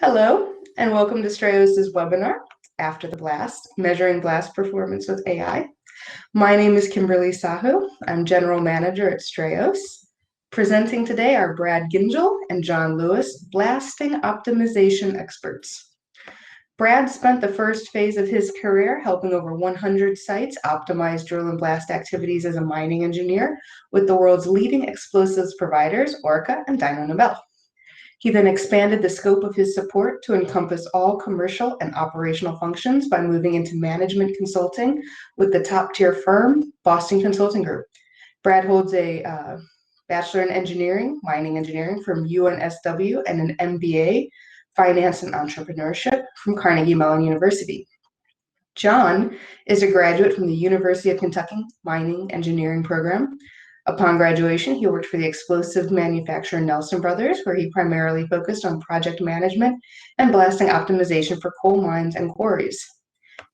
Hello, and welcome to Strayos' webinar, After the Blast, Measuring Blast Performance with AI. My name is Kimberly Sahu. I'm General Manager at Strayos. Presenting today are Brad Gyngell and John Lewis, blasting optimization experts. Brad spent the first phase of his career helping over 100 sites optimize drill and blast activities as a mining engineer with the world's leading explosives providers, Orca and Dyno Nobel. He then expanded the scope of his support to encompass all commercial and operational functions by moving into management consulting with the top-tier firm, Boston Consulting Group. Brad holds a Bachelor in Engineering, Mining Engineering from UNSW and an MBA, Finance and Entrepreneurship from Carnegie Mellon University. John is a graduate from the University of Kentucky Mining Engineering Program. Upon graduation, he worked for the explosive manufacturer Nelson Brothers, where he primarily focused on project management and blasting optimization for coal mines and quarries.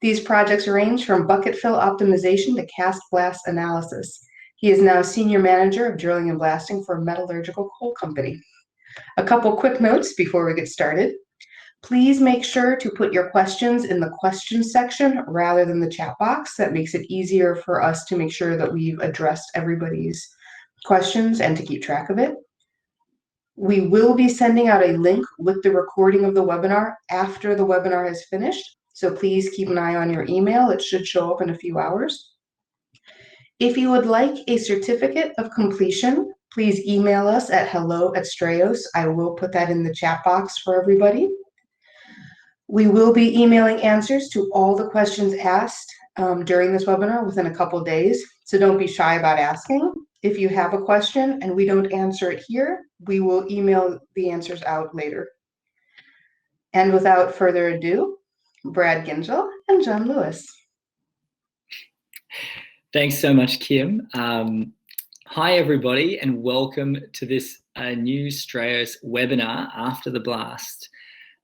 These projects range from bucket fill optimization to cast blast analysis. He is now Senior Manager of Drilling and Blasting for a metallurgical coal company. A couple quick notes before we get started. Please make sure to put your questions in the questions section rather than the chat box. That makes it easier for us to make sure that we've addressed everybody's questions and to keep track of it. We will be sending out a link with the recording of the webinar after the webinar is finished. So please keep an eye on your email. It should show up in a few hours. If you would like a certificate of completion, please email us at hello@Strayos. I will put that in the chat box for everybody. We will be emailing answers to all the questions asked during this webinar within a couple of days, so don't be shy about asking. If you have a question and we don't answer it here, we will email the answers out later. And without further ado, Brad Gyngell and John Lewis. Thanks so much, Kim. Hi, everybody, and welcome to this new Strayos webinar, After the Blast.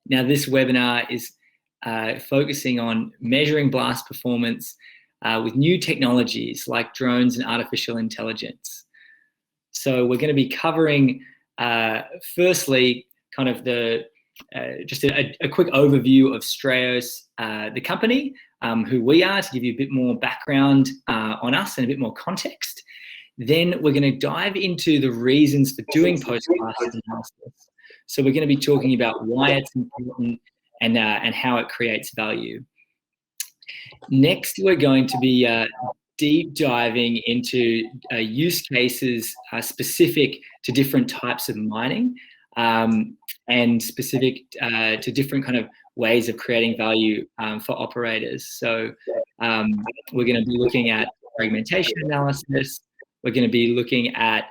Now, this webinar is focusing on measuring blast performance with new technologies like drones and artificial intelligence. So we're going to be covering, firstly, kind of just a quick overview of Strayos, the company, who we are, to give you a bit more background on us and a bit more context. Then we're going to dive into the reasons for doing post-blast analysis. So we're going to be talking about why it's important and how it creates value. Next, we're going to be deep diving into use cases specific to different types of mining and specific to different kind of ways of creating value for operators. So we're going to be looking at fragmentation analysis. We're going to be looking at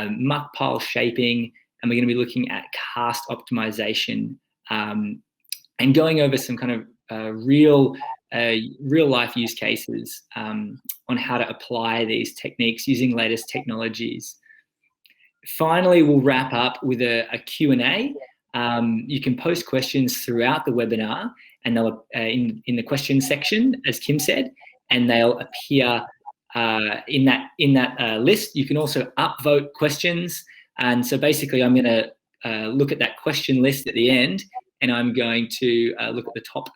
muck pile shaping, and we're going to be looking at cast optimization and going over some kind of real life use cases on how to apply these techniques using latest technologies. Finally, we'll wrap up with a Q&A. You can post questions throughout the webinar, and they'll in the question section, as Kim said, and they'll appear in that list. You can also upvote questions. And so basically, I'm going to look at that question list at the end, and I'm going to look at the top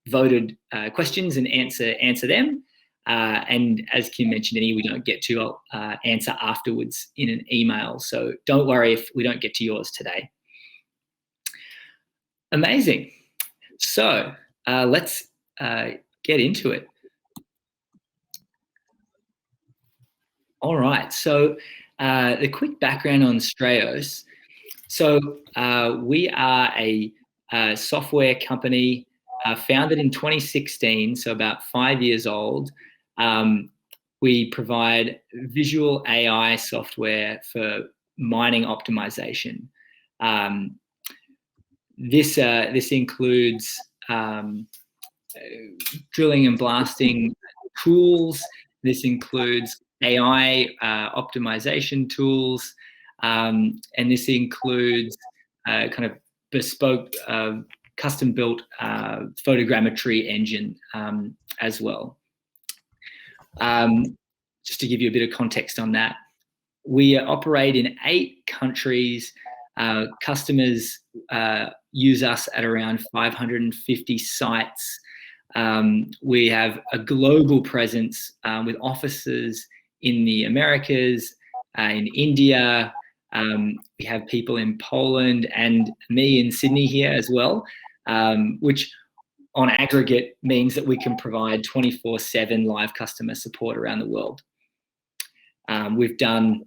voted questions and answer them. And as Kim mentioned, any we don't get to, I'll answer afterwards in an email. So don't worry if we don't get to yours today. Amazing. So let's get into it. All right. So the quick background on Strayos. So we are a software company founded in 2016, so about 5 years old. We provide visual AI software for mining optimization. This includes drilling and blasting tools. This includes AI optimization tools, and this includes kind of bespoke, custom-built photogrammetry engine as well. Just to give you a bit of context on that, we operate in 8 countries Customers use us at around 550 sites. We have a global presence with offices in the Americas, in India. We have people in Poland and me in Sydney here as well, which on aggregate means that we can provide 24/7 live customer support around the world. We've done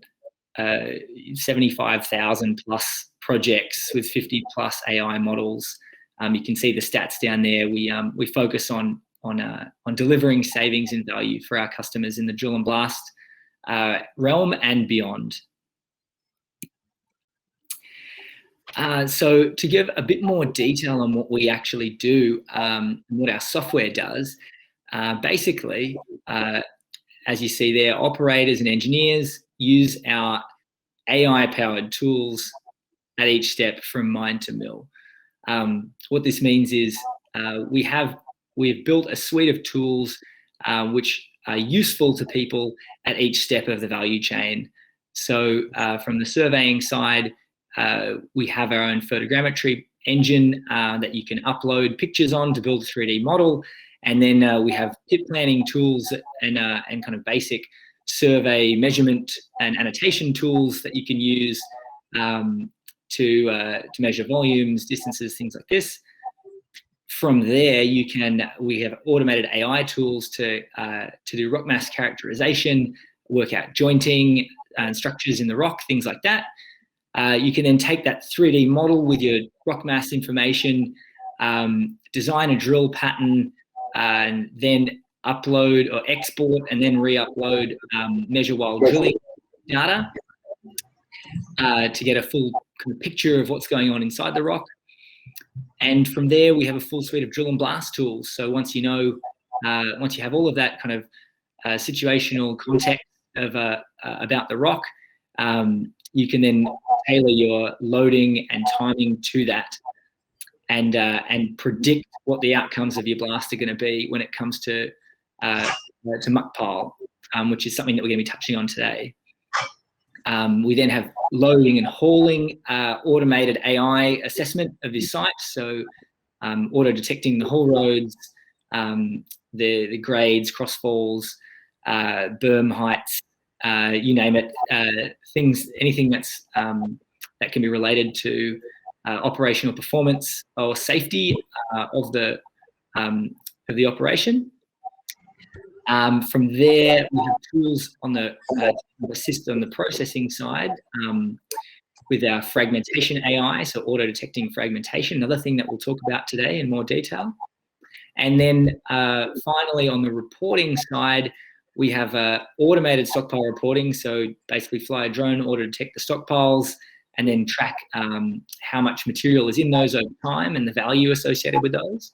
75,000 plus projects with 50 plus AI models. You can see the stats down there. We focus on delivering savings and value for our customers in the drill and blast realm and beyond. So to give a bit more detail on what we actually do, and what our software does, basically, as you see there, operators and engineers use our AI-powered tools at each step from mine to mill. What this means is we've built a suite of tools which are useful to people at each step of the value chain. So from the surveying side, we have our own photogrammetry engine that you can upload pictures on to build a 3D model. And then we have pit planning tools and kind of basic survey measurement and annotation tools that you can use to measure volumes, distances, things like this. From there, we have automated AI tools to do rock mass characterization, work out jointing and structures in the rock, things like that. You can then take that 3D model with your rock mass information, design a drill pattern, and then upload or export and then re-upload measure while drilling data to get a full kind of picture of what's going on inside the rock. And from there, we have a full suite of drill and blast tools. So once you have all of that kind of situational context of about the rock, you can then tailor your loading and timing to that, and predict what the outcomes of your blast are going to be when it comes to muck pile, which is something that we're going to be touching on today. We then have loading and hauling, automated AI assessment of this site. So auto detecting the haul roads, the grades, crossfalls, berm heights, you name it, anything that's that can be related to operational performance or safety of the operation. From there, we have tools on the system, the processing side, with our fragmentation AI, so auto-detecting fragmentation, another thing that we'll talk about today in more detail. And then finally, on the reporting side, we have automated stockpile reporting, so basically fly a drone, auto-detect the stockpiles, and then track how much material is in those over time and the value associated with those.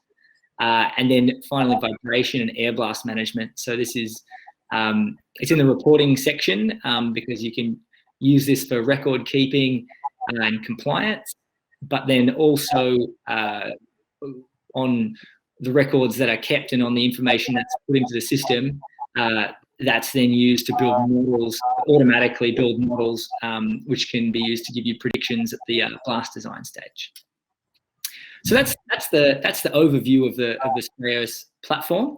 And then finally, vibration and air blast management. So this is, it's in the reporting section because you can use this for record keeping and compliance, but then also on the records that are kept and on the information that's put into the system, that's then used to build models, automatically build models, which can be used to give you predictions at the blast design stage. So that's the overview of the Strayos platform.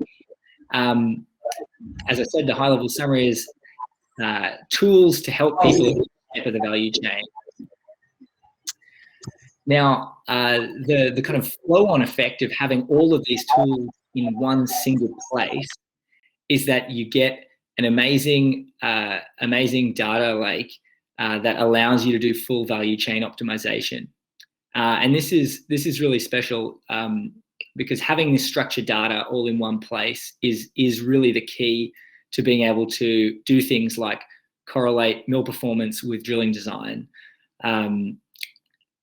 As I said, the high-level summary is tools to help people at the step of the value chain. Now, the kind of flow-on effect of having all of these tools in one single place is that you get an amazing data lake that allows you to do full value chain optimization. And this is really special because having this structured data all in one place is really the key to being able to do things like correlate mill performance with drilling design,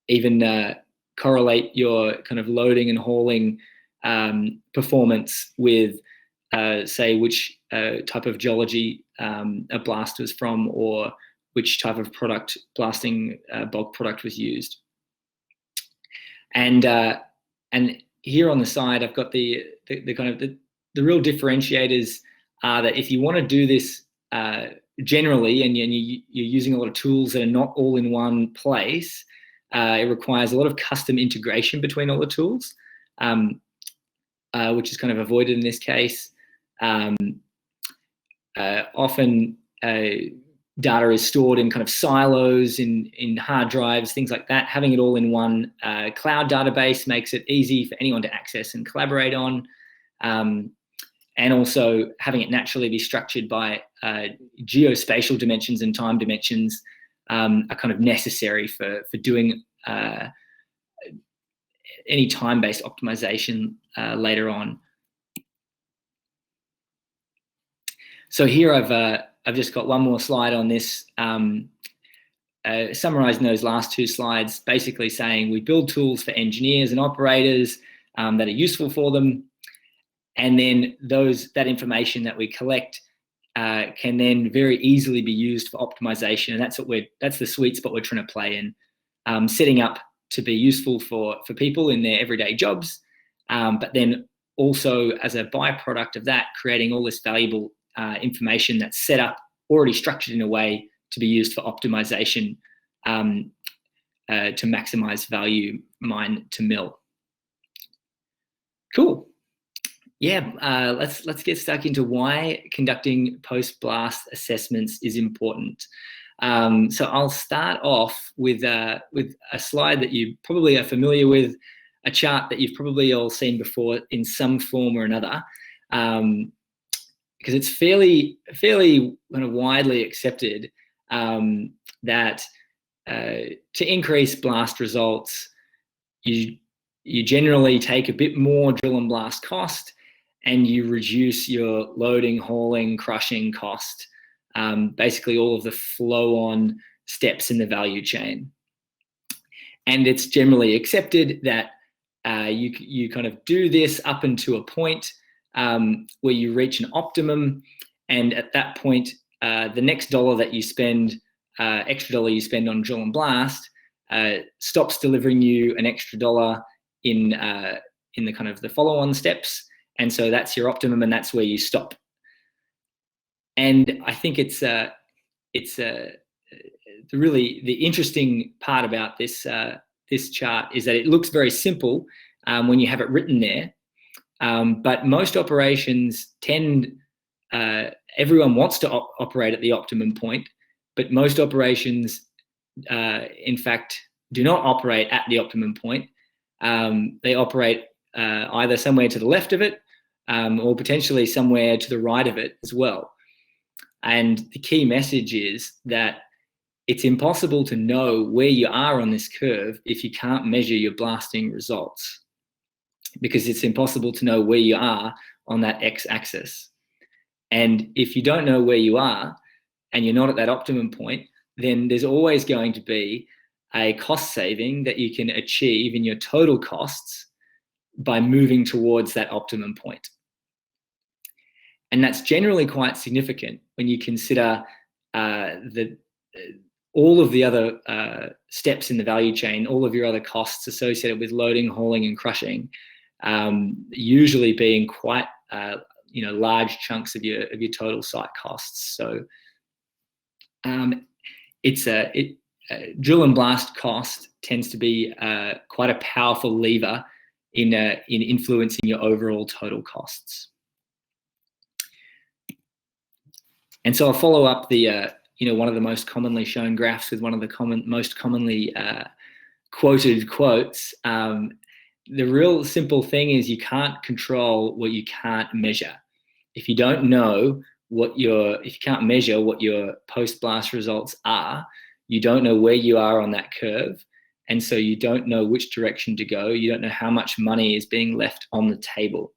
even correlate your kind of loading and hauling performance with, say, which type of geology a blast was from, or which type of product, blasting bulk product was used. And here on the side, I've got the kind of the real differentiators are that if you want to do this generally, and you're using a lot of tools that are not all in one place, It requires a lot of custom integration between all the tools, which is kind of avoided in this case. Often data is stored in kind of silos, in hard drives, things like that. Having it all in one cloud database makes it easy for anyone to access and collaborate on. And also having it naturally be structured by geospatial dimensions and time dimensions are kind of necessary for doing any time-based optimization later on. So here I've just got one more slide on this, summarizing those last two slides, basically saying we build tools for engineers and operators that are useful for them. And then that information that we collect can then very easily be used for optimization. And that's the sweet spot we're trying to play in, setting up to be useful for people in their everyday jobs, but then also as a byproduct of that, creating all this valuable information that's set up, already structured in a way to be used for optimization, to maximize value mine to mill. Cool. Yeah, let's get stuck into why conducting post-blast assessments is important. So I'll start off with a slide that you probably are familiar with, a chart that you've probably all seen before in some form or another, because it's fairly kind of widely accepted that to increase blast results, you generally take a bit more drill and blast cost, and you reduce your loading, hauling, crushing cost, basically all of the flow-on steps in the value chain. And it's generally accepted that you kind of do this up until a point where you reach an optimum, and at that point, the next dollar that you spend, extra dollar you spend on drill and blast, stops delivering you an extra dollar in the kind of the follow-on steps. And so that's your optimum, and that's where you stop. And I think it's really the interesting part about this this chart is that it looks very simple when you have it written there, but most operations tend, everyone wants to operate at the optimum point, but most operations, in fact, do not operate at the optimum point. They operate either somewhere to the left of it, or potentially somewhere to the right of it as well. And the key message is that it's impossible to know where you are on this curve if you can't measure your blasting results, because it's impossible to know where you are on that x-axis. And if you don't know where you are and you're not at that optimum point, then there's always going to be a cost saving that you can achieve in your total costs by moving towards that optimum point. And that's generally quite significant when you consider all of the other steps in the value chain, all of your other costs associated with loading, hauling, and crushing, usually being quite large chunks of your total site costs. So drill and blast cost tends to be quite a powerful lever in influencing your overall total costs. And so I'll follow up the one of the most commonly shown graphs with one of the most commonly quoted quotes. The real simple thing is you can't control what you can't measure. If you don't know if you can't measure what your post-blast results are, you don't know where you are on that curve, and so you don't know which direction to go. You don't know how much money is being left on the table.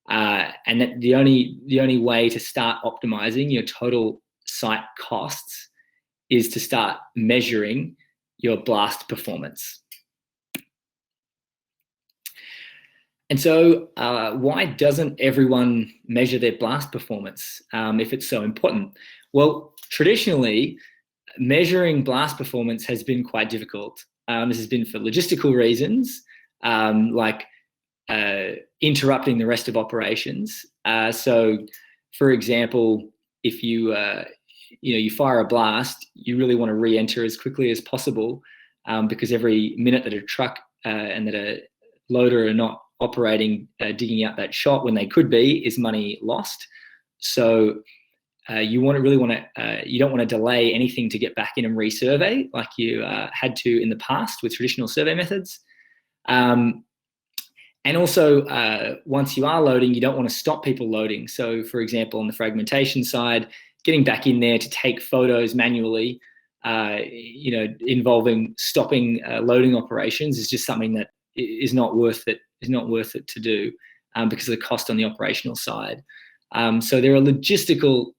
And that the only way to start optimizing your total site costs is to start measuring your blast performance. And so why doesn't everyone measure their blast performance if it's so important? Well, traditionally, measuring blast performance has been quite difficult. This has been for logistical reasons, like interrupting the rest of operations. So, for example, if you you fire a blast, you really want to re-enter as quickly as possible because every minute that a truck and that a loader are not operating, digging out that shot when they could be, is money lost. So you don't want to delay anything to get back in and resurvey like you had to in the past with traditional survey methods. And also, once you are loading, you don't want to stop people loading. So, for example, on the fragmentation side, getting back in there to take photos manually, involving stopping loading operations is just something that is not worth it. Is not worth it to do because of the cost on the operational side. So there are logistical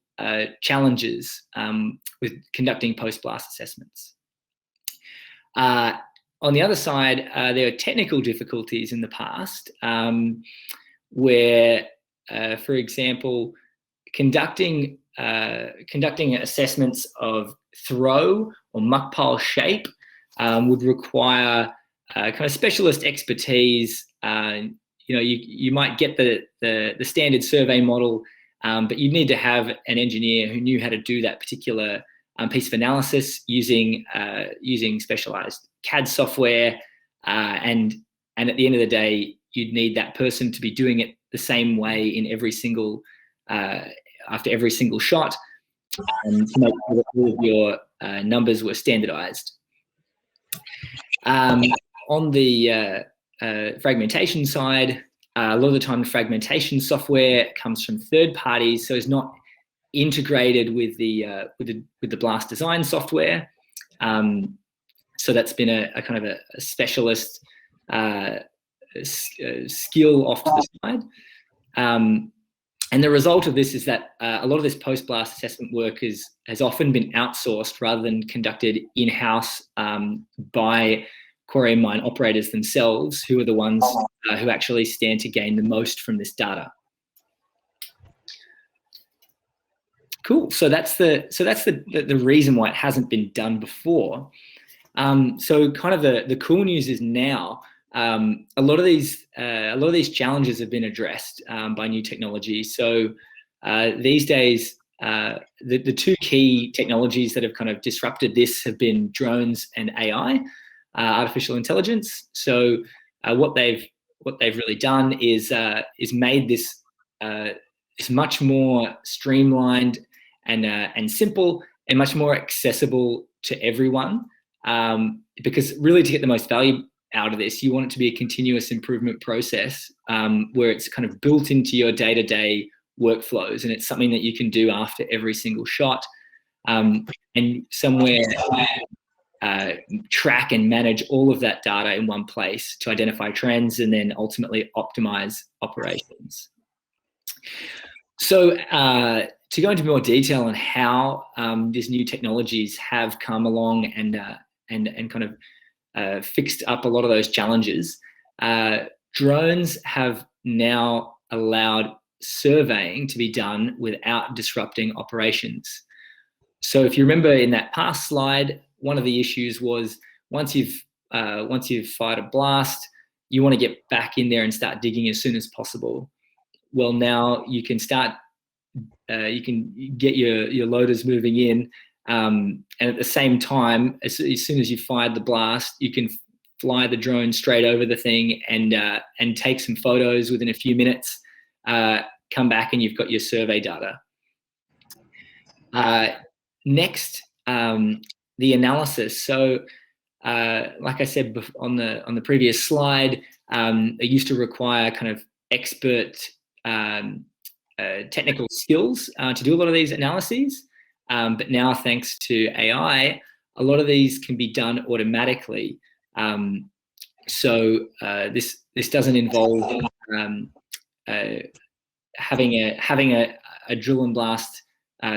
challenges with conducting post-blast assessments. On the other side, there are technical difficulties in the past where, for example, conducting assessments of throw or muck pile shape would require kind of specialist expertise. You might get the standard survey model, but you need to have an engineer who knew how to do that particular piece of analysis using specialized CAD software, and at the end of the day, you'd need that person to be doing it the same way in every single after every single shot, to make sure that all of your numbers were standardized. On the fragmentation side, a lot of the time the fragmentation software comes from third parties, so it's not integrated with the blast design software. So that's been a kind of a specialist skill off to the side. And the result of this is that a lot of this post-blast assessment work has often been outsourced rather than conducted in-house by quarry and mine operators themselves, who are the ones who actually stand to gain the most from this data. Cool. So that's the reason why it hasn't been done before. So kind of the cool news is now a lot of these challenges have been addressed by new technology. So these days, the two key technologies that have kind of disrupted this have been drones and AI, artificial intelligence. So what they've really done is made this much more streamlined and simple and much more accessible to everyone. Because really, to get the most value out of this, you want it to be a continuous improvement process where it's kind of built into your day-to-day workflows, and it's something that you can do after every single shot, and somewhere track and manage all of that data in one place to identify trends and then ultimately optimize operations. So to go into more detail on how these new technologies have come along and kind of fixed up a lot of those challenges, drones have now allowed surveying to be done without disrupting operations. So if you remember in that past slide, one of the issues was once you've fired a blast, you want to get back in there and start digging as soon as possible. Well, now you can start, you can get your loaders moving in, and at the same time, as soon as you fired the blast, you can fly the drone straight over the thing and take some photos within a few minutes. Come back and you've got your survey data. Next, the analysis. So, like I said on the previous slide, it used to require kind of expert technical skills to do a lot of these analyses, but now thanks to AI, a lot of these can be done automatically. So this doesn't involve having a drill and blast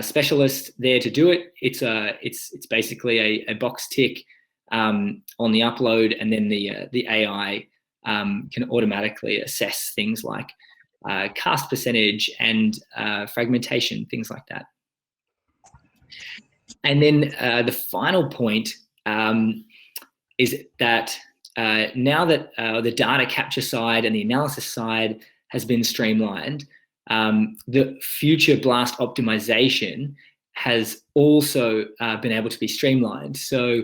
specialist there to do it. It's basically a box tick on the upload, and then the AI can automatically assess things like cast percentage and fragmentation, things like that. And then the final point is that now that the data capture side and the analysis side has been streamlined, the future blast optimization has also been able to be streamlined. So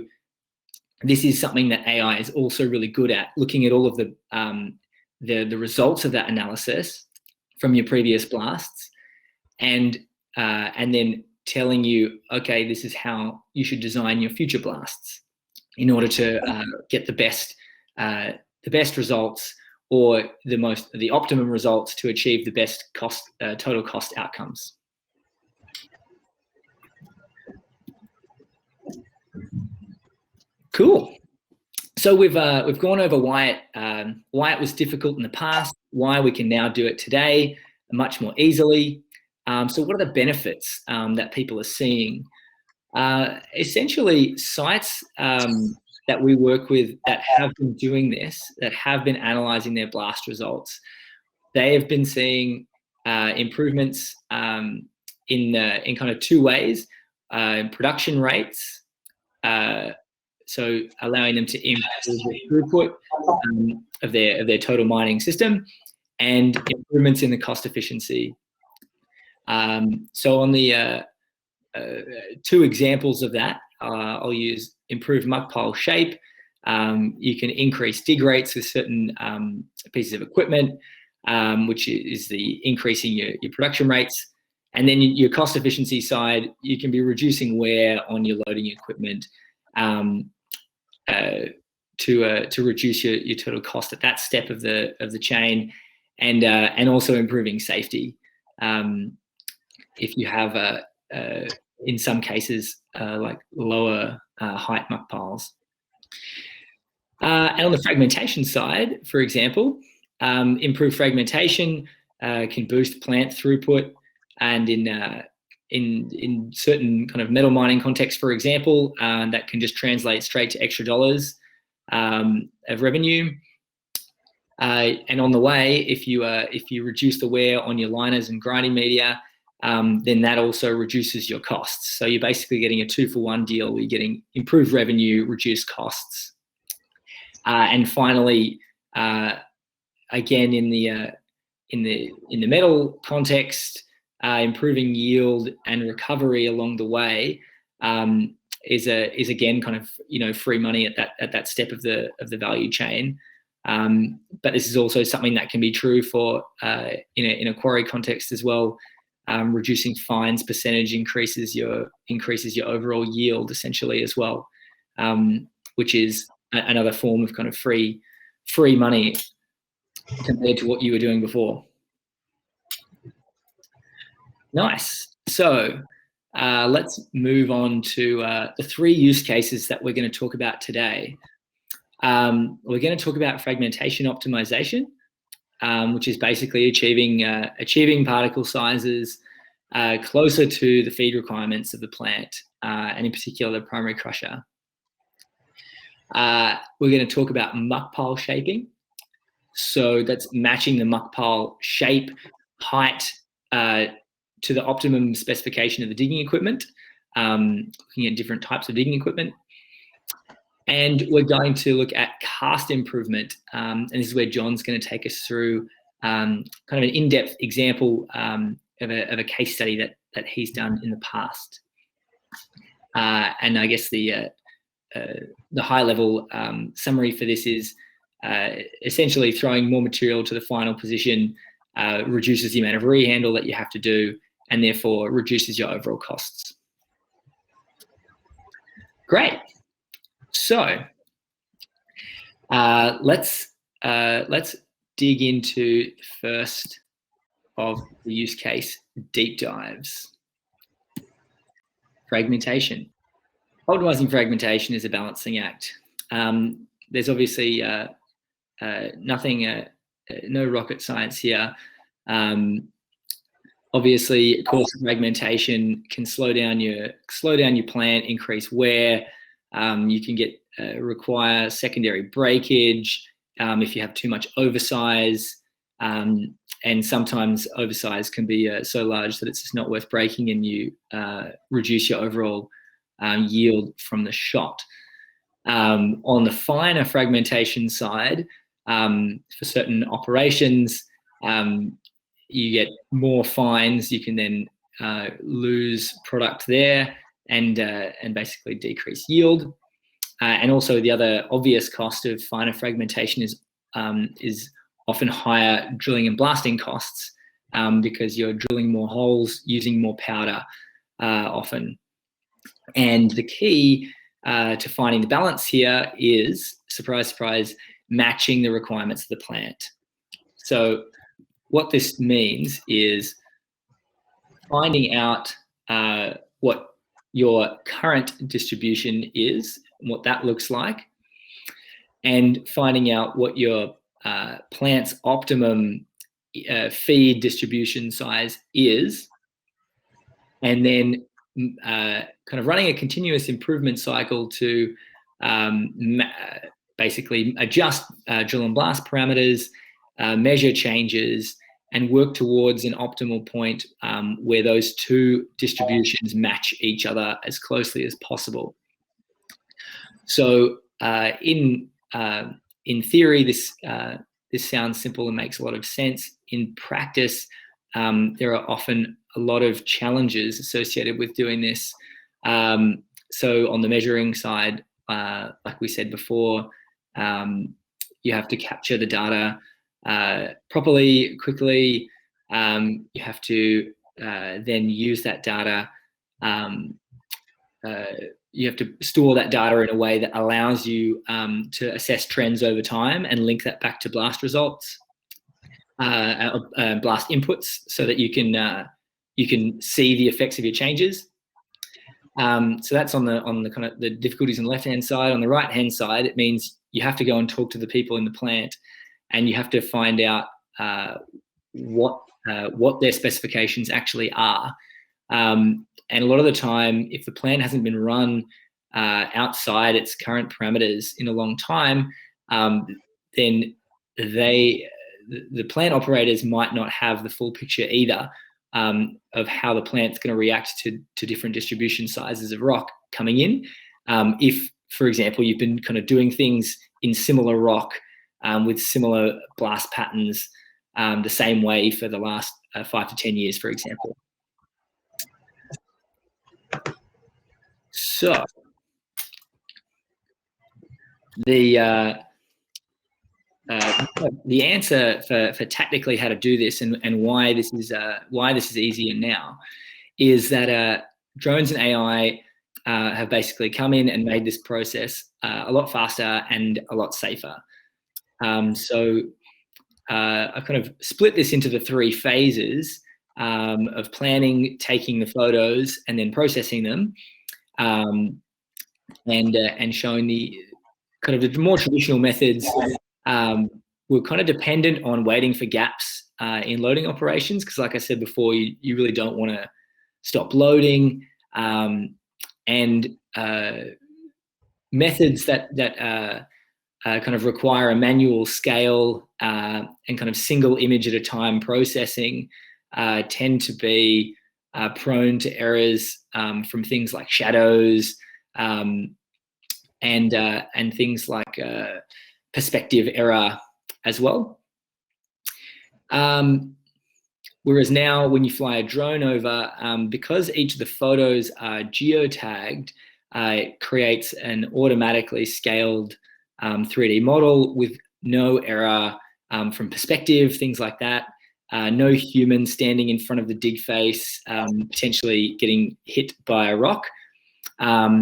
this is something that AI is also really good at, looking at all of the results of that analysis from your previous blasts, and then telling you, okay, this is how you should design your future blasts in order to get the best results, or the optimum results to achieve the best total cost outcomes. Cool. So we've gone over why it was difficult in the past, why we can now do it today much more easily. So what are the benefits that people are seeing? Essentially, sites that we work with that have been doing this, that have been analysing their blast results, they have been seeing improvements in kind of two ways: production rates. So allowing them to improve the throughput of their total mining system, and improvements in the cost efficiency. So on the two examples of that, I'll use improved muck pile shape. You can increase dig rates with certain pieces of equipment, which is the increasing your production rates. And then your cost efficiency side, you can be reducing wear on your loading equipment to reduce your total cost at that step of the chain, and also improving safety. If you have in some cases like lower height muck piles. And on the fragmentation side, for example, improved fragmentation can boost plant throughput, and in certain kind of metal mining contexts, for example, that can just translate straight to extra dollars of revenue. And on the way, if you reduce the wear on your liners and grinding media, then that also reduces your costs. So you're basically getting a 2-for-1 deal. You're getting improved revenue, reduced costs. And finally, again in the metal context, improving yield and recovery along the way is again kind of free money at that step of the value chain. But this is also something that can be true for in a quarry context as well. Reducing fines percentage increases your overall yield essentially as well, which is another form of kind of free money compared to what you were doing before. Nice. So let's move on to the 3 use cases that we're going to talk about today. We're going to talk about fragmentation optimization, which is basically achieving particle sizes closer to the feed requirements of the plant, and in particular the primary crusher. We're going to talk about muck pile shaping. So that's matching the muck pile shape, height, to the optimum specification of the digging equipment, looking at different types of digging equipment. And we're going to look at cast improvement, and this is where John's going to take us through kind of an in-depth example of a case study that he's done in the past. And I guess the high-level summary for this is essentially throwing more material to the final position reduces the amount of rehandle that you have to do, and therefore reduces your overall costs. Great. So let's dig into the first of the use case deep dives. Fragmentation. Optimizing fragmentation is a balancing act. There's obviously no rocket science here. Obviously, coarse fragmentation can slow down your plant, increase wear. You can require secondary breakage if you have too much oversize, and sometimes oversize can be so large that it's just not worth breaking, and you reduce your overall yield from the shot. On the finer fragmentation side, for certain operations, you get more fines. You can then lose product there and basically decrease yield. And also the other obvious cost of finer fragmentation is often higher drilling and blasting costs, because you're drilling more holes, using more powder often. And the key to finding the balance here is, surprise, surprise, matching the requirements of the plant. So what this means is finding out what your current distribution is, and what that looks like, and finding out what your plant's optimum feed distribution size is, and then kind of running a continuous improvement cycle to basically adjust drill and blast parameters, measure changes, and work towards an optimal point where those two distributions match each other as closely as possible. So in theory, this sounds simple and makes a lot of sense. In practice, there are often a lot of challenges associated with doing this. So on the measuring side, like we said before, you have to capture the data properly, quickly. You have to then use that data. You have to store that data in a way that allows you to assess trends over time and link that back to blast results, blast inputs, so that you can see the effects of your changes. So that's on the kind of the difficulties on the left-hand side. On the right-hand side, it means you have to go and talk to the people in the plant, and you have to find out what their specifications actually are. And a lot of the time, if the plant hasn't been run outside its current parameters in a long time, then the plant operators might not have the full picture either of how the plant's going to react to different distribution sizes of rock coming in. If, for example, you've been kind of doing things in similar rock with similar blast patterns the same way for the last 5 to 10 years, for example. So the answer for tactically how to do this and why this is easier now is that drones and AI have basically come in and made this process a lot faster and a lot safer. So I kind of split this into the 3 phases of planning, taking the photos, and then processing them, and showing the kind of the more traditional methods were kind of dependent on waiting for gaps in loading operations, because like I said before, you really don't want to stop loading, and methods that kind of require a manual scale and kind of single image at a time processing tend to be prone to errors from things like shadows and things like perspective error as well. Whereas now when you fly a drone over, because each of the photos are geotagged, it creates an automatically scaled 3D model with no error from perspective, things like that. No human standing in front of the dig face, potentially getting hit by a rock. But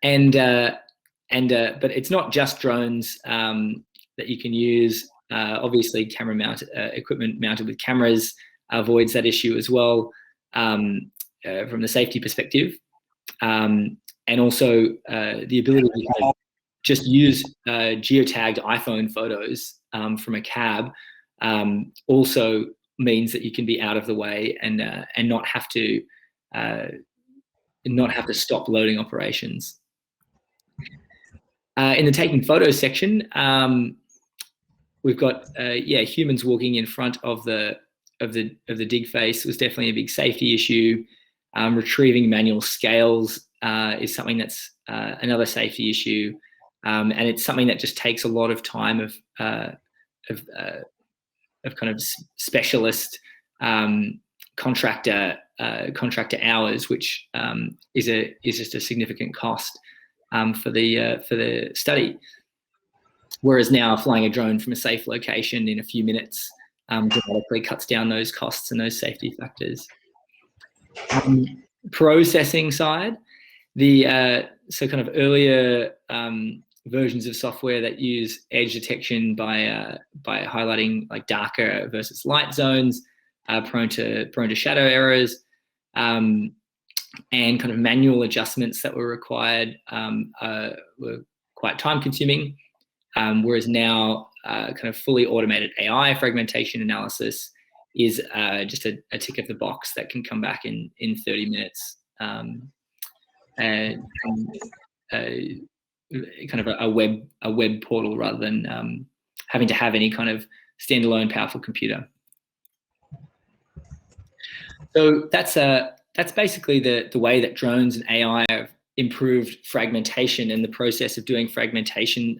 it's not just drones that you can use. Obviously, camera mounted equipment mounted with cameras avoids that issue as well from the safety perspective. And also the ability to kind of just use geotagged iPhone photos from a cab also means that you can be out of the way and not have to stop loading operations. In the taking photos section, we've got humans walking in front of the dig face was definitely a big safety issue. Retrieving manual scales is something that's another safety issue, and it's something that just takes a lot of time of kind of specialist contractor hours, which is just a significant cost. for the study. Whereas now flying a drone from a safe location in a few minutes dramatically cuts down those costs and those safety factors. Processing side, so kind of earlier versions of software that use edge detection by highlighting like darker versus light zones, prone to shadow errors, and kind of manual adjustments that were required were quite time consuming. Whereas now kind of fully automated AI fragmentation analysis is just a tick of the box that can come back in 30 minutes. And kind of a web portal rather than having to have any kind of standalone powerful computer. So that's basically the way that drones and AI have improved fragmentation and the process of doing fragmentation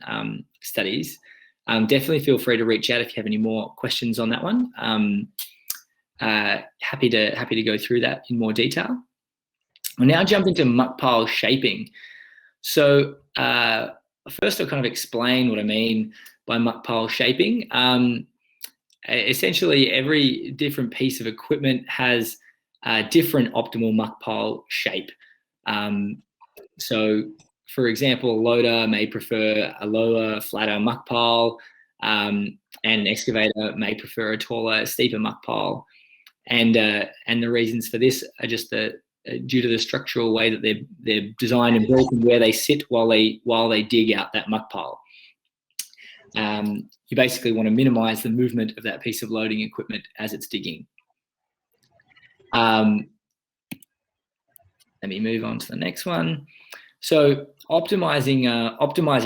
studies. Definitely feel free to reach out if you have any more questions on that one. Happy to go through that in more detail. We'll now jump into muck pile shaping. So first I'll kind of explain what I mean by muck pile shaping. Essentially, every different piece of equipment has a different optimal muck pile shape. So, for example, a loader may prefer a lower, flatter muck pile, and an excavator may prefer a taller, steeper muck pile. And the reasons for this are just due to the structural way that they're designed and built and where they sit while they dig out that muck pile. You basically want to minimize the movement of that piece of loading equipment as it's digging. Let me move on to the next one. So optimizing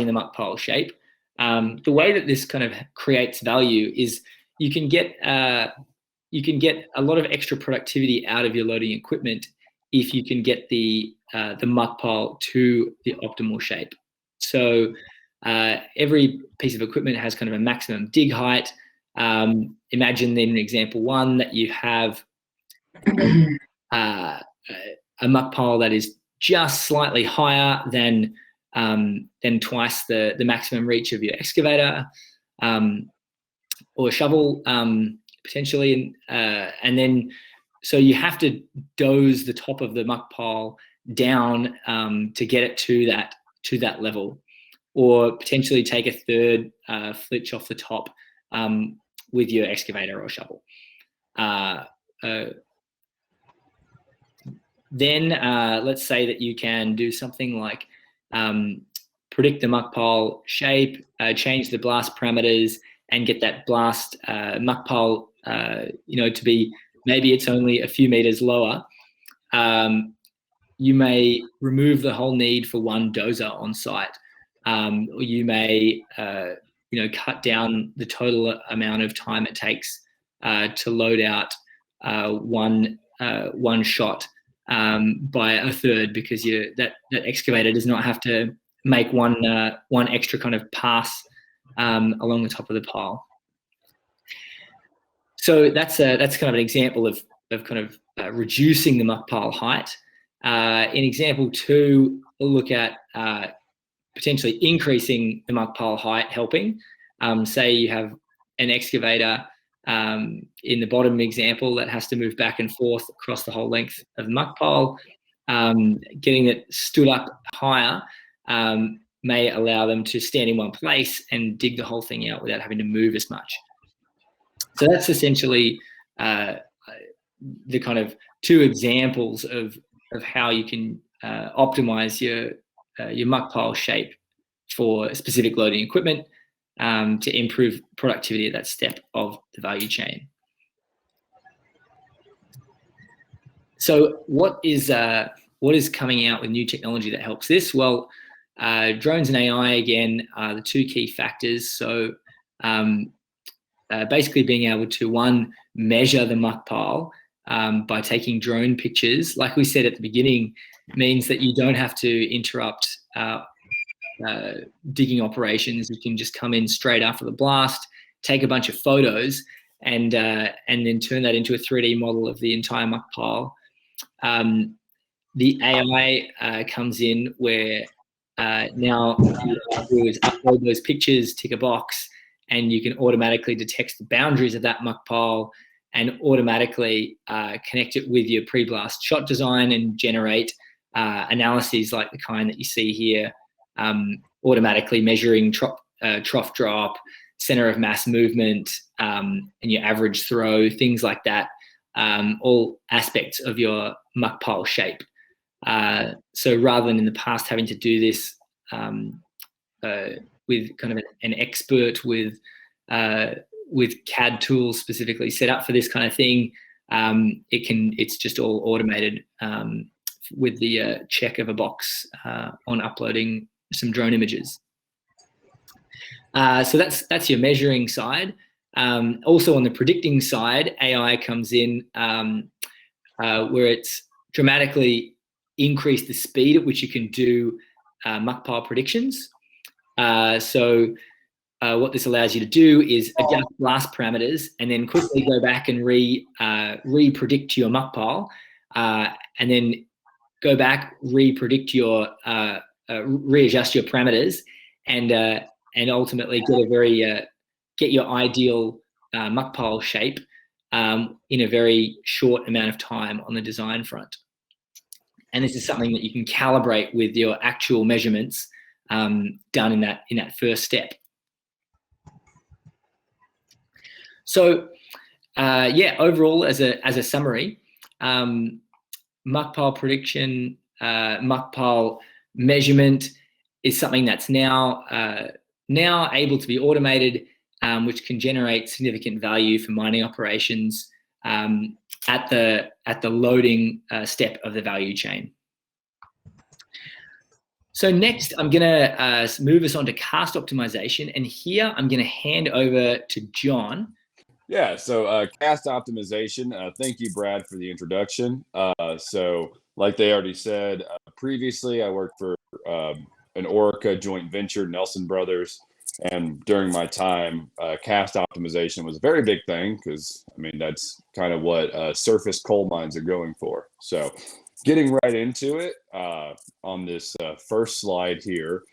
the muck pile shape. The way that this kind of creates value is you can get a lot of extra productivity out of your loading equipment if you can get the muck pile to the optimal shape. So every piece of equipment has kind of a maximum dig height. Imagine in example one that you have a muck pile that is just slightly higher than twice the maximum reach of your excavator or shovel potentially, and then so you have to doze the top of the muck pile down to get it to that level, or potentially take a third flitch off the top with your excavator or shovel. Then let's say that you can do something like predict the muck pile shape, change the blast parameters, and get that blast muck pile, to be maybe it's only a few meters lower. You may remove the whole need for one dozer on site, or you may cut down the total amount of time it takes to load out one shot by a third, because that excavator does not have to make one extra kind of pass along the top of the pile. So that's kind of an example of kind of reducing the muck pile height. In example 2, we'll look at potentially increasing the muck pile height, helping. Say you have an excavator in the bottom example that has to move back and forth across the whole length of the muck pile. Getting it stood up higher may allow them to stand in one place and dig the whole thing out without having to move as much. So that's essentially the kind of 2 examples of how you can optimize your muck pile shape for specific loading equipment to improve productivity at that step of the value chain. So what is coming out with new technology that helps this? Well, drones and AI, again, are the 2 key factors. So basically being able to, 1, measure the muck pile by taking drone pictures, like we said at the beginning, means that you don't have to interrupt digging operations. You can just come in straight after the blast, take a bunch of photos, and then turn that into a 3D model of the entire muck pile. The AI comes in where now you can do is upload those pictures, tick a box, and you can automatically detect the boundaries of that muck pile and automatically connect it with your pre-blast shot design and generate analyses like the kind that you see here, automatically measuring trough drop, center of mass movement, and your average throw, things like that, all aspects of your muck pile shape. So rather than in the past having to do this with kind of an expert with CAD tools specifically set up for this kind of thing, it's just all automated with the check of a box on uploading some drone images. So that's your measuring side. Also on the predicting side, AI comes in where it's dramatically increased the speed at which you can do muck pile predictions. What this allows you to do is adjust blast parameters and then quickly go back and re-predict your muck pile, and then go back, readjust your parameters, and ultimately get your ideal muck pile shape in a very short amount of time on the design front. And this is something that you can calibrate with your actual measurements done in that first step. So overall, as a summary, muck pile prediction, muck pile measurement is something that's now able to be automated, which can generate significant value for mining operations at the loading step of the value chain. So next, I'm going to move us on to cast optimization, and here I'm going to hand over to John. Yeah, so cast optimization. Thank you, Brad, for the introduction. So like they already said, previously I worked for an Orica joint venture, Nelson Brothers. And during my time, cast optimization was a very big thing because, I mean, that's kind of what surface coal mines are going for. So getting right into it on this first slide here.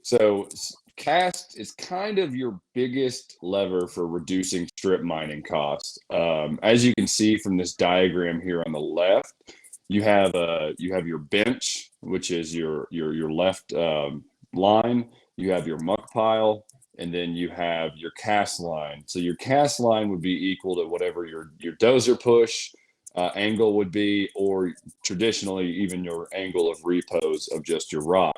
So cast is kind of your biggest lever for reducing strip mining costs. As you can see from this diagram here on the left, you have your bench, which is your left line. You have your muck pile, and then you have your cast line. So your cast line would be equal to whatever your dozer push angle would be, or traditionally even your angle of repose of just your rock.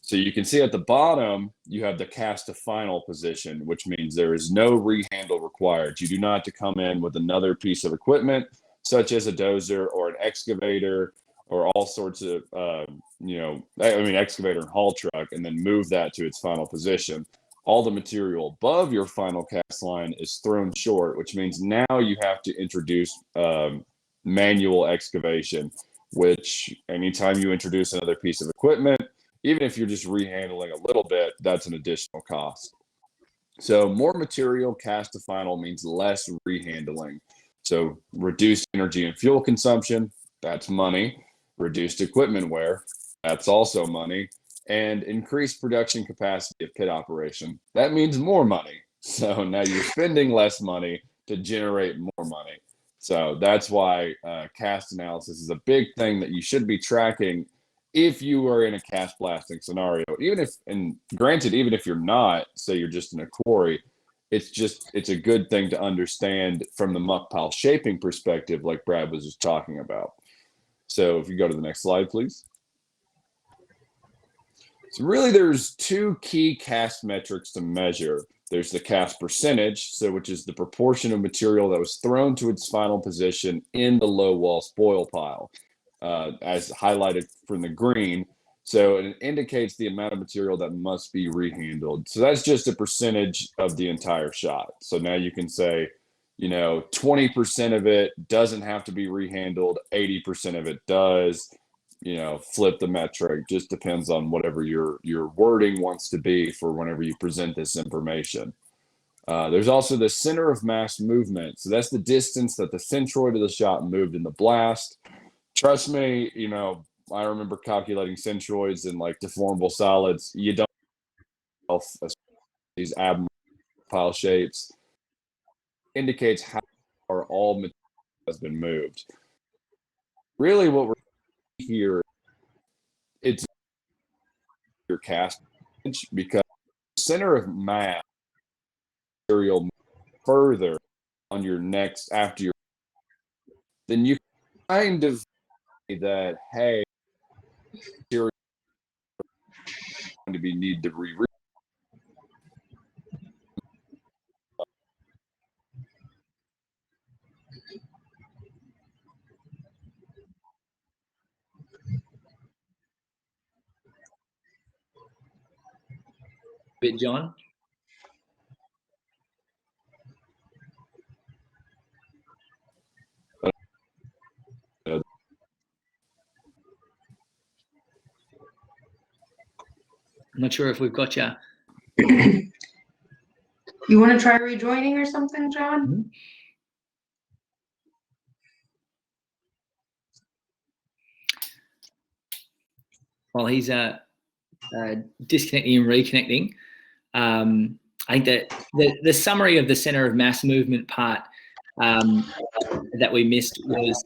So you can see at the bottom, you have the cast to final position, which means there is no rehandle required. You do not have to come in with another piece of equipment, such as a dozer or an excavator or all sorts of, excavator and haul truck, and then move that to its final position. All the material above your final cast line is thrown short, which means now you have to introduce manual excavation, which anytime you introduce another piece of equipment, even if you're just rehandling a little bit, that's an additional cost. So more material cast to final means less rehandling. So reduced energy and fuel consumption, that's money. Reduced equipment wear, that's also money. And increased production capacity of pit operation, that means more money. So now you're spending less money to generate more money. So that's why cast analysis is a big thing that you should be tracking if you are in a cast blasting scenario. Even if you're not, say you're just in a quarry, it's a good thing to understand from the muck pile shaping perspective, like Brad was just talking about. So if you go to the next slide, please. So really there's two key cast metrics to measure. There's the cast percentage, which is the proportion of material that was thrown to its final position in the low wall spoil pile, as highlighted from the green. So it indicates the amount of material that must be rehandled. So that's just a percentage of the entire shot. So now you can say, 20% of it doesn't have to be rehandled, 80% of it does. Flip the metric. Just depends on whatever your wording wants to be for whenever you present this information. There's also the center of mass movement. So that's the distance that the centroid of the shot moved in the blast. Trust me, I remember calculating centroids and like deformable solids. You don't these abnormal pile shapes. Indicates how far all material has been moved. Really, what we're here, it's your cast because the center of mass material further on your next after your, then you kind of say that, hey, material going to be need to re. Bit, John. I'm not sure if we've got you. You want to try rejoining or something, John? Mm-hmm. While he's disconnecting and reconnecting, I think that the summary of the center of mass movement part that we missed was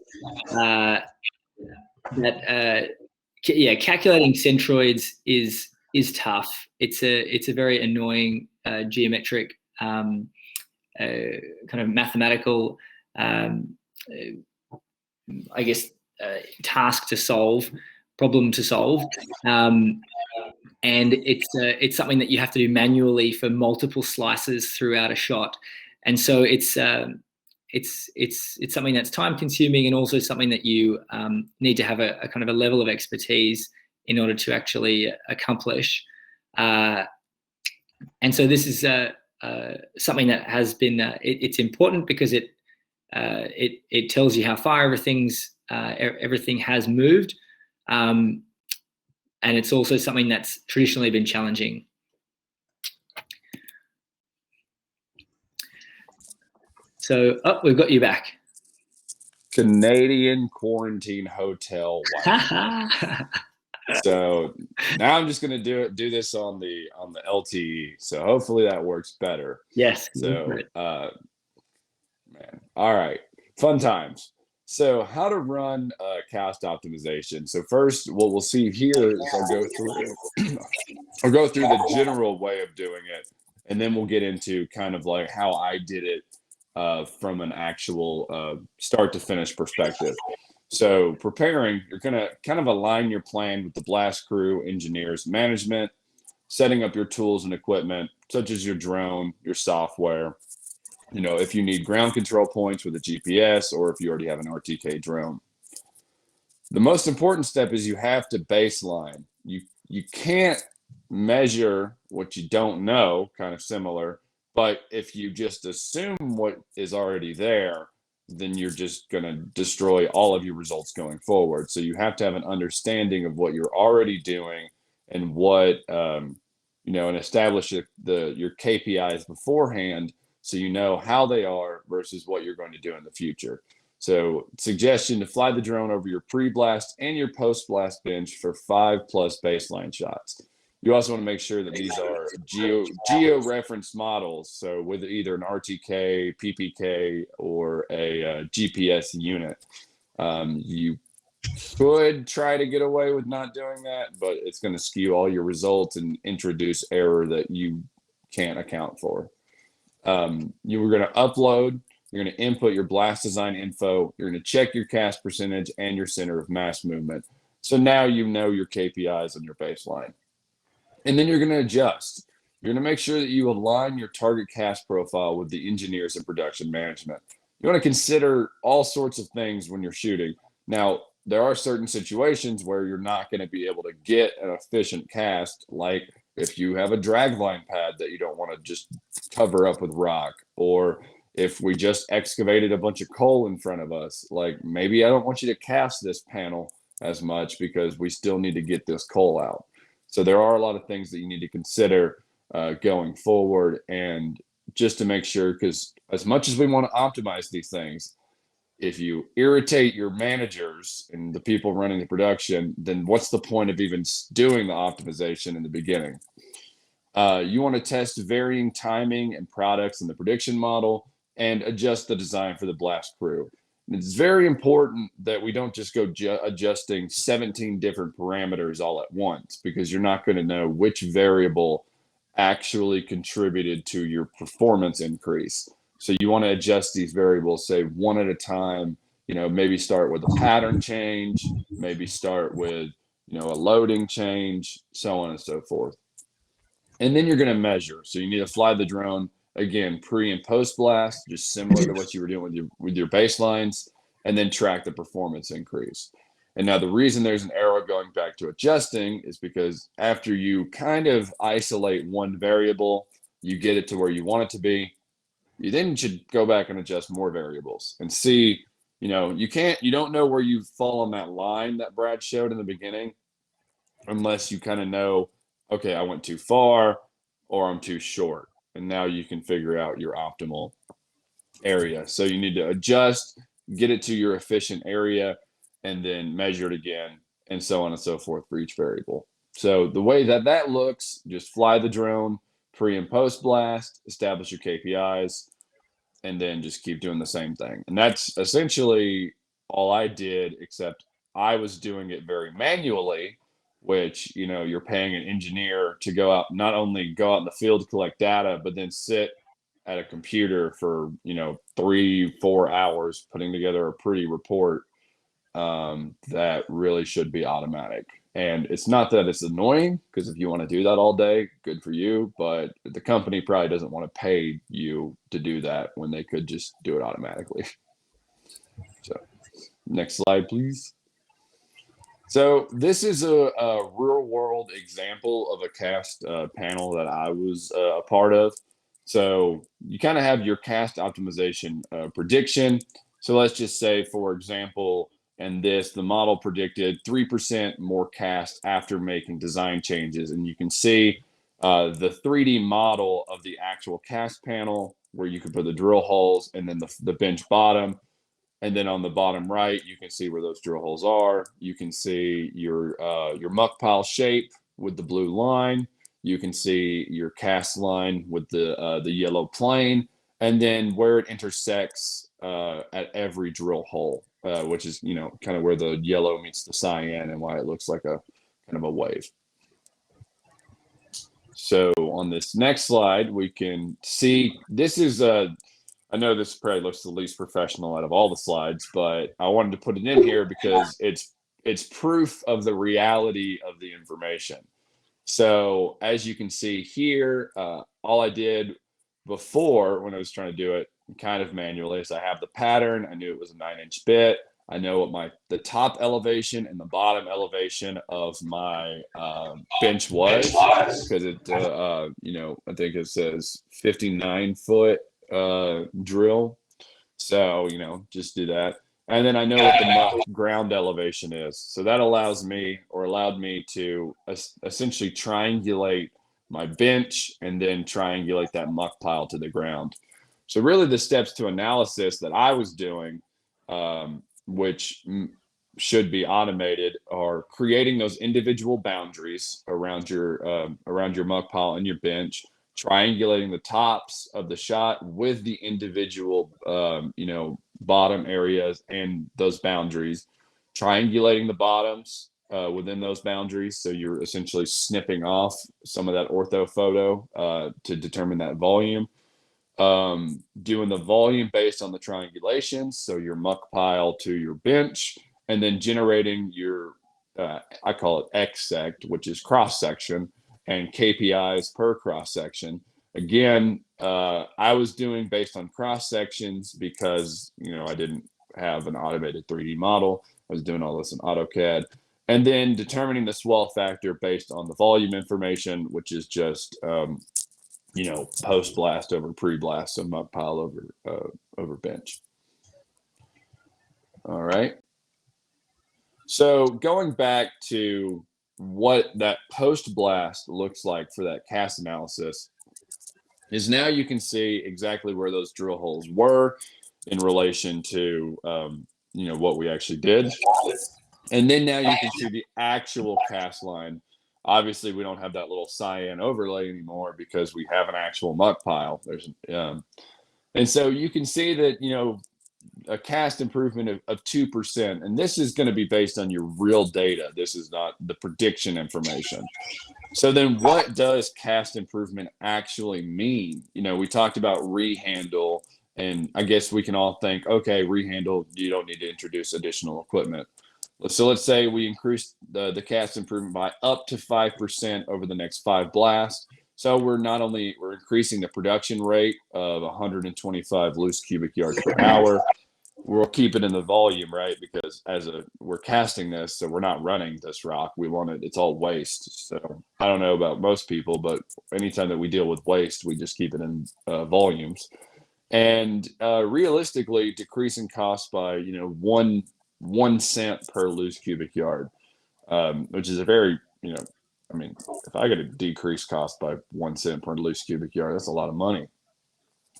calculating centroids is tough. It's a very annoying geometric kind of mathematical I guess task to solve, problem to solve, and it's something that you have to do manually for multiple slices throughout a shot, and so it's something that's time consuming and also something that you need to have a kind of a level of expertise in order to actually accomplish. And so this is something that has been it's important because it tells you how far everything has moved, and it's also something that's traditionally been challenging. So, we've got you back. Canadian quarantine hotel. So now I'm just going to do this on the LTE. So hopefully that works better. Yes. So, man, all right, fun times. So how to run cast optimization. So first, what we'll see here is I'll go through the general way of doing it, and then we'll get into kind of like how I did it from an actual start to finish perspective. So preparing, you're going to kind of align your plan with the blast crew, engineers, management, setting up your tools and equipment, such as your drone, your software. You know, if you need ground control points with a GPS, or if you already have an RTK drone. The most important step is you have to baseline. You can't measure what you don't know, kind of similar, but if you just assume what is already there, then you're just going to destroy all of your results going forward. So you have to have an understanding of what you're already doing and what, and establish your KPIs beforehand, so you know how they are versus what you're going to do in the future. So suggestion to fly the drone over your pre-blast and your post-blast bench for 5+ baseline shots. You also want to make sure that these are geo-referenced models, so with either an RTK, PPK, or a GPS unit. You could try to get away with not doing that, but it's going to skew all your results and introduce error that you can't account for. You were going to upload, you're going to input your blast design info, you're going to check your cast percentage and your center of mass movement. So now you know your KPIs and your baseline. And then you're going to adjust. You're going to make sure that you align your target cast profile with the engineers and production management. You want to consider all sorts of things when you're shooting. Now, there are certain situations where you're not going to be able to get an efficient cast, like if you have a dragline pad that you don't want to just cover up with rock, or if we just excavated a bunch of coal in front of us, like maybe I don't want you to cast this panel as much because we still need to get this coal out. So there are a lot of things that you need to consider going forward, and just to make sure, because as much as we want to optimize these things, if you irritate your managers and the people running the production, then what's the point of even doing the optimization in the beginning? You want to test varying timing and products in the prediction model and adjust the design for the blast crew. And it's very important that we don't just go adjusting 17 different parameters all at once, because you're not going to know which variable actually contributed to your performance increase. So you want to adjust these variables, say, one at a time. Maybe start with a pattern change, maybe start with a loading change, so on and so forth. And then you're going to measure. So you need to fly the drone again, pre and post blast, just similar to what you were doing with your baselines, and then track the performance increase. And now the reason there's an arrow going back to adjusting is because after you kind of isolate one variable, you get it to where you want it to be, you then should go back and adjust more variables and see, you don't know where you fall on that line that Brad showed in the beginning, unless you kind of know, okay, I went too far or I'm too short. And now you can figure out your optimal area. So you need to adjust, get it to your efficient area, and then measure it again, and so on and so forth for each variable. So the way that looks, just fly the drone pre and post blast, establish your KPIs, and then just keep doing the same thing. And that's essentially all I did, except I was doing it very manually, which, you're paying an engineer to not only go out in the field to collect data, but then sit at a computer for, 3-4 hours putting together a pretty report that really should be automatic. And it's not that it's annoying, because if you want to do that all day, good for you. But the company probably doesn't want to pay you to do that when they could just do it automatically. So next slide, please. So this is a real world example of a cast panel that I was a part of. So you kind of have your cast optimization prediction. So let's just say, for example, the model predicted 3% more cast after making design changes. And you can see the 3D model of the actual cast panel, where you can put the drill holes and then the bench bottom. And then on the bottom right, you can see where those drill holes are. You can see your muck pile shape with the blue line. You can see your cast line with the yellow plane, and then where it intersects at every drill hole, which is kind of where the yellow meets the cyan, and why it looks like a kind of a wave. So on this next slide, we can see this is I know this probably looks the least professional out of all the slides, but I wanted to put it in here because it's proof of the reality of the information. So as you can see here, all I did before, when I was trying to do it kind of manually, is I have the pattern. I knew it was a 9-inch bit. I know what the top elevation and the bottom elevation of my bench was, because it, I think it says 59-foot drill. So, just do that. And then I know what the muck ground elevation is. So that allowed me to essentially triangulate my bench and then triangulate that muck pile to the ground. So really the steps to analysis that I was doing, which should be automated, are creating those individual boundaries around your muck pile and your bench, triangulating the tops of the shot with the individual, bottom areas and those boundaries, triangulating the bottoms within those boundaries. So you're essentially snipping off some of that ortho photo to determine that volume. Doing the volume based on the triangulations, so your muck pile to your bench, and then generating your, I call it XSect, which is cross section, and KPIs per cross section. Again, I was doing based on cross sections because, I didn't have an automated 3D model. I was doing all this in AutoCAD. And then determining the swell factor based on the volume information, which is just, post blast over pre blast, so muck pile over bench. All right. So going back to what that post blast looks like for that cast analysis, is now you can see exactly where those drill holes were. in relation to what we actually did. And then now you can see the actual cast line. Obviously, we don't have that little cyan overlay anymore because we have an actual muck pile. And so you can see that, a cast improvement of 2%. And this is going to be based on your real data. This is not the prediction information. So then what does cast improvement actually mean? We talked about rehandle, and I guess we can all think, okay, rehandle, you don't need to introduce additional equipment. So let's say we increase the cast improvement by up to 5% over the next 5 blasts. So we're increasing the production rate of 125 loose cubic yards per hour. We'll keep it in the volume, right? Because we're casting this, so we're not running this rock. It's all waste. So I don't know about most people, but anytime that we deal with waste, we just keep it in volumes. And realistically, decreasing costs by, 1 cent per loose cubic yard, which is a very, if I get a decreased cost by 1 cent per loose cubic yard, that's a lot of money.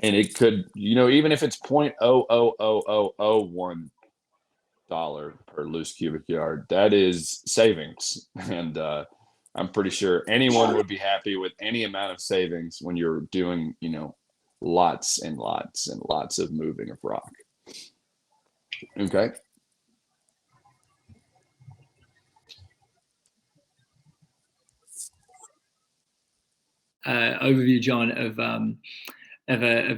And it could, even if it's $0.00001 per loose cubic yard, that is savings. And I'm pretty sure anyone would be happy with any amount of savings when you're doing, lots and lots and lots of moving of rock. Okay. Overview, John, of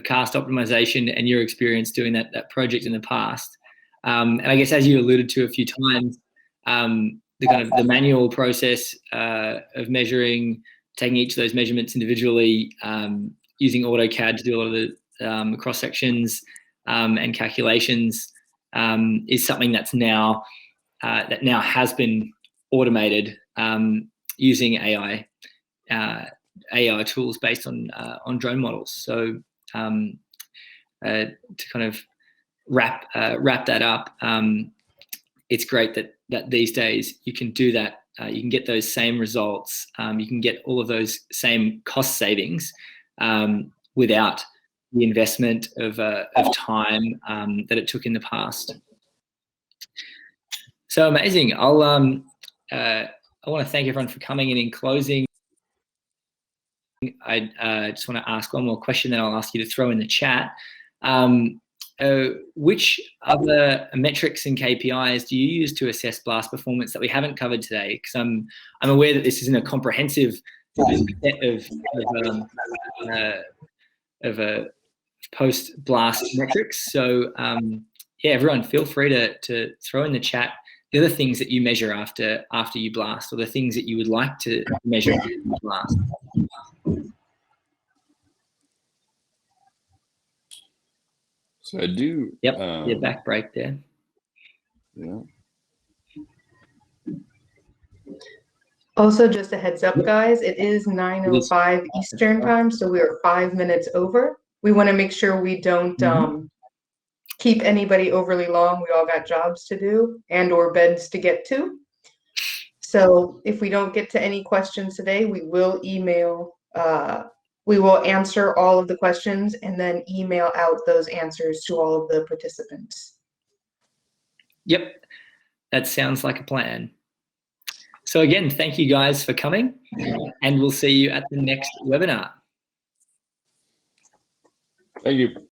cast optimization and your experience doing that project in the past. And I guess, as you alluded to a few times, the manual process of measuring, taking each of those measurements individually, using AutoCAD to do a lot of the cross sections and calculations, is something that's now has been automated using AI tools based on drone models. So to kind of wrap that up, it's great that these days you can do that. You can get those same results. You can get all of those same cost savings without the investment of time that it took in the past. So amazing. I want to thank everyone for coming. And in closing, I just want to ask one more question that I'll ask you to throw in the chat. Which other metrics and KPIs do you use to assess blast performance that we haven't covered today? Because I'm aware that this isn't a comprehensive set of post-blast metrics. So yeah, everyone, feel free to throw in the chat the other things that you measure after you blast, or the things that you would like to measure after you blast. So I do. Yep, your back break there. Yeah. Also, just a heads up, guys, it is 9:05 Eastern time, so we are 5 minutes over. We want to make sure we don't keep anybody overly long. We all got jobs to do and or beds to get to. So if we don't get to any questions today, we will we will answer all of the questions and then email out those answers to all of the participants. Yep, that sounds like a plan. So again, thank you guys for coming, and we'll see you at the next webinar. Thank you.